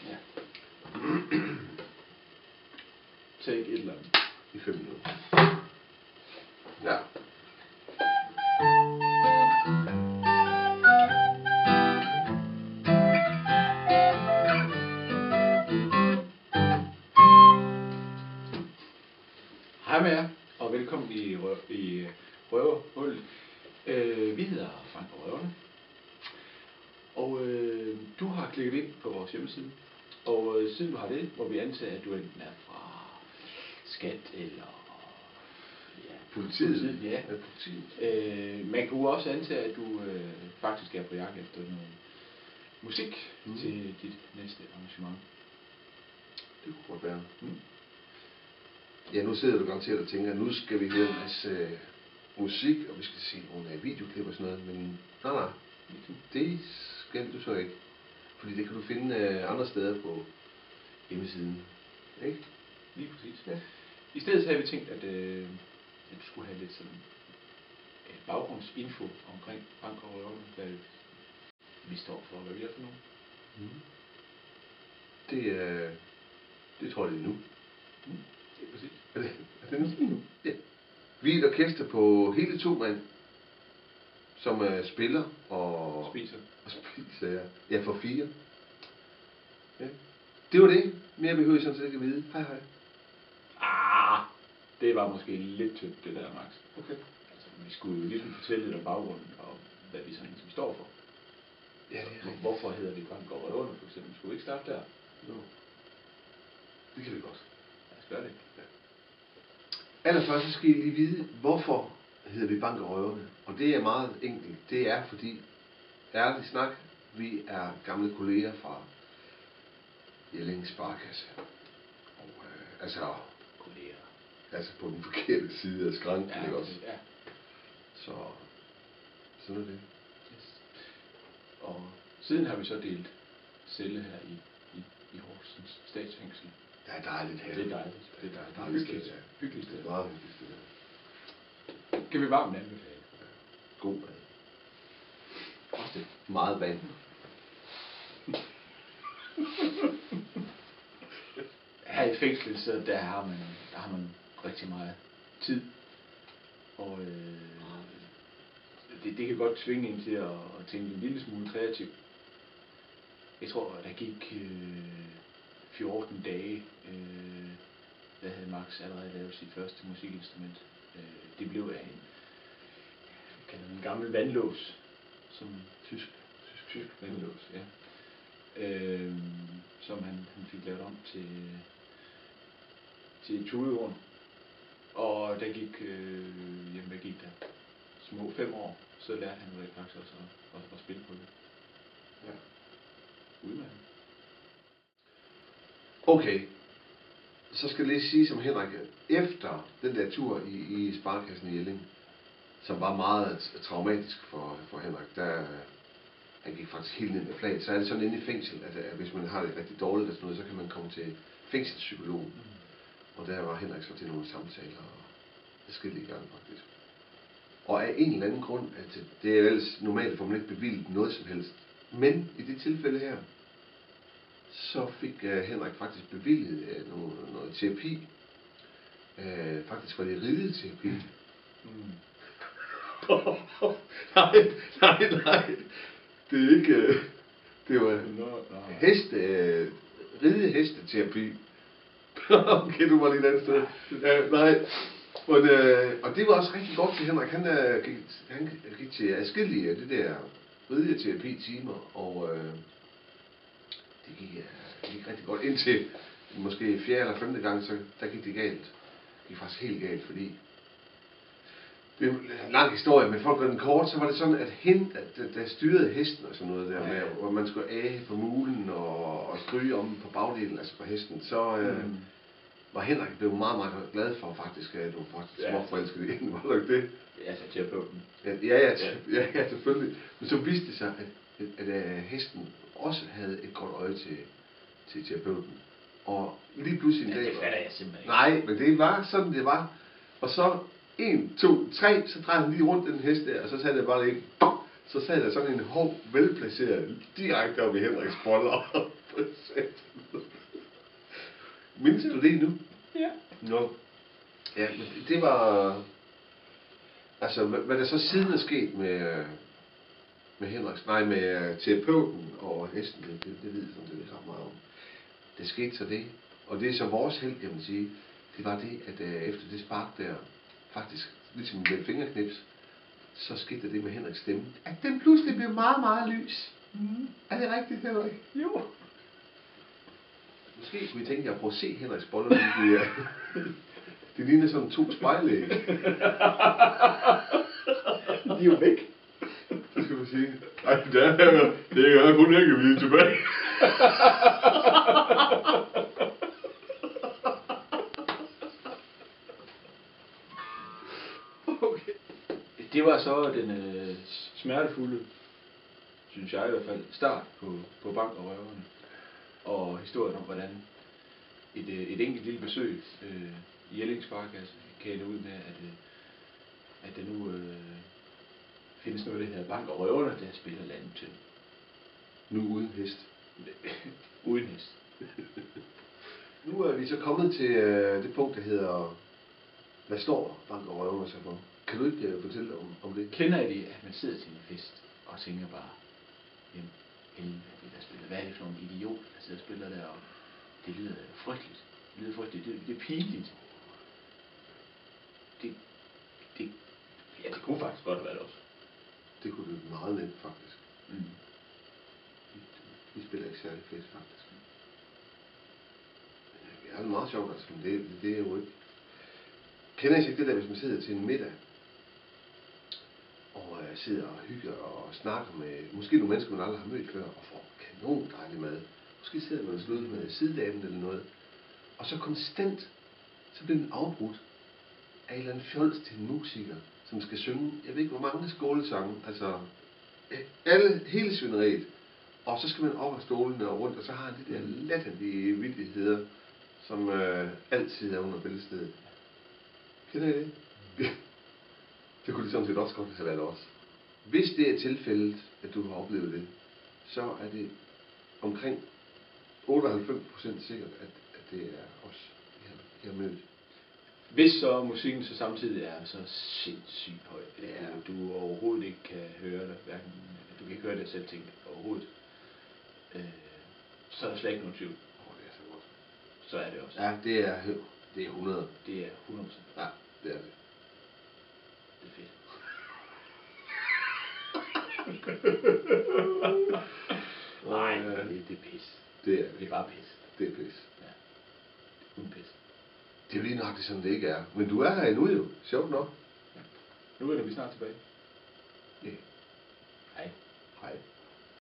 Ja. Take et eller andet. I 5 minutter. Ja. Hej med jer, og velkommen i Røverhullet. Vi hedder Frank og Røverne, og du har klikket ind på vores hjemmeside, og siden du har det, må vi antage, at du enten er fra Skat eller Politiet. Ja. Politiet. Man kunne også antage, at du faktisk er på jagt efter noget musik til dit næste arrangement. Det kunne godt være. Ja, nu sidder du garanteret og tænker, nu skal vi høre en masse musik, og vi skal se nogle videoklip og sådan noget, men nej, det skal du så ikke. Fordi det kan du finde andre steder på hjemmesiden, ikke? Lige præcis. Ja. I stedet så havde vi tænkt, at du skulle have lidt sådan baggrundsinfo omkring Frank og Røverne, hvad vi står for, hvad vi er for nogen. Det tror jeg, det er nu. Det er præcis. Er det nu? Ja. Vi er et orkester på hele 2 mand, som spiller og spiser, ja. Ja, for 4. Ja. Det var det. Mere behøver I sådan set ikke at vide. Hej. Det var måske lidt tyndt, det der, Max. Okay. Altså, vi skulle jo ligesom fortælle lidt om baggrunden, og hvad vi sådan ligesom står for. Ja, det er rigtigt. Hvorfor hedder vi Frank og Røverne, for eksempel? Skulle vi ikke starte der? Jo. Det kan vi godt. Lad os gøre det. Ja. Allerførst så skal I lige vide, hvorfor hedder vi Bank og Røverne. Og det er meget enkelt. Det er fordi, ærligt snak, vi er gamle kolleger fra Jelling Sparekasse. Og Kolleger. Altså på den forkerte side af skranken, Ja, ikke også? Ja. Så sådan er det. Yes. Og siden har vi så delt celle her i Horsens statsfængsel. Det er dejligt her. Det er dejligt. Det er dejligt. Hyggeligt sted. Det er meget hyggeligt sted. Kan vi varmt anbefale. God mad. Også det. Meget vand. Her i fængslet, så der har man rigtig meget tid. Og det kan godt tvinge en til at tænke en lille smule kreativt. Jeg tror, der gik 14 dage, der havde Max allerede lavet sit første musikinstrument. Det blev af en gammel vandlås, som tysk vandlås, ja. Som han fik lavet om til et tudehorn. Og der gik, hvad gik der? Små 5 år, så lærte han faktisk også at spille på det. Ja. Udmærket. Okay. Så skal jeg lige sige som Henrik, efter den der tur i Sparekassen i Jelling, som var meget traumatisk for Henrik, der han gik faktisk helt ned med flaget, så er det sådan inde i fængsel, at hvis man har det rigtig dårligt og sådan noget, så kan man komme til fængselspsykolog. Og der var Henrik så til nogle samtaler og forskellige gange faktisk. Og af en eller anden grund, at det er ellers normalt, får man ikke bevilget noget som helst. Men i det tilfælde her, så fik Henrik faktisk bevilget noget terapi. Faktisk var det rideterapi. Nej. Det er ikke... Det var ridehesteterapi. Okay, du var lige et andet sted. Nej. Og det var også rigtig godt til Henrik. Han gik til adskillige af det der rideterapi-timer, og det gik rigtig godt. Indtil måske 4. eller 5. gang, så der gik det galt. Det gik faktisk helt galt, fordi det er en lang historie, men for at gøre den kort, så var det sådan, at der styrede hesten og sådan noget der med, hvor man skulle age på mulen og stryge om på bagdelen, altså på hesten, så var Henrik blev meget, meget glad for faktisk, at du faktisk småforelsket i hende, var det ikke det? Ja, så terapeuten. Ja, selvfølgelig. Men så viste det sig, at hesten også havde et godt øje til terapeuten. Og lige pludselig en dag... Det fatter jeg simpelthen ikke. Nej, men det var sådan, det var. Og så 1, 2, 3, så drejede han lige rundt den hest der, og så sagde det bare lige, så sad der sådan en hov velplaceret direkte op i Henriks boller. Mindes du det nu? Ja. Nå. Ja, men det var... Altså, hvad der så siden er sket med Henriks, nej, med terapeuten og hesten, det ved jeg sådan set ikke ret meget om. Det skete så det, og det er så vores held, kan man sige, det var det, at efter det spark der, faktisk, ligesom med et fingerknips, så skete der det med Henriks stemme, at den pludselig blev meget, meget lys. Er det rigtigt, Henrik? Jo. Måske kunne I tænke jer at prøve at se Henriks boller nu. Det ligner sådan 2 spejlæg. De er jo væk. Det skal man sige. Ej, det er kun ikke, vi er tilbage. Okay. Det var så den smertefulde, synes jeg i hvert fald, start på Bank og Røverne. Og historien om, hvordan et enkelt lille besøg i Jelling Sparekasse kan ende ud med, at der nu findes noget, der hedder Bank og Røverne, der spiller landet til. Nu uden hest. Uden hest. Nu er vi så kommet til det punkt, der hedder, hvad står Bank og Røverne så for? Kan du ikke fortælle om det? Kender I det, at man sidder til en fest og tænker bare, jamen, helvede, det der spiller, hvad er det for nogle idioter, der sidder og spiller der, og det lyder frygteligt. Det lyder frygteligt, det er pinligt. Ja, det kunne faktisk godt være det også. Det kunne det meget nemt, faktisk. Mm. Vi spiller ikke særlig fest, faktisk. Det er meget sjovt, altså, men det er jo ikke... Kender I ikke det der, hvis man sidder til en middag, og sidder og hygger og snakker med måske nogle mennesker, man aldrig har mødt før, og får kanon dejlig mad. Måske sidder man og slår med sidedamen eller noget, og så konstant, så bliver den afbrudt af en eller anden fjols til en musiker, som skal synge, jeg ved ikke hvor mange skolesange, altså hele svineriet. Og så skal man op af stolene og rundt, og så har han de der latterlige vittigheder, som altid er under bæltestedet. Kender I det? Det kunne det sådan set også godt have været os. Hvis det er tilfældet, at du har oplevet det, så er det omkring 98% sikkert, at det er os, I har mødt. Hvis så musikken så samtidig er så sindssygt høj, at du overhovedet ikke kan høre det, hverken, du kan ikke høre det selv tænke overhovedet, så er der slet ikke nogen tvivl. Det er så godt. Så er det også. Ja, det er 100. Det er 100%. Ja, det er det. Det er fedt. Nej, det er pis. Det er Det er bare pis. Det er pis. Ja. Det er kun pis. Det er jo lige nøjagtigt, som det ikke er. Men du er her endnu jo. Sjovt nok. Ja. Nu vender vi snart tilbage. Ja. Hej. Hej.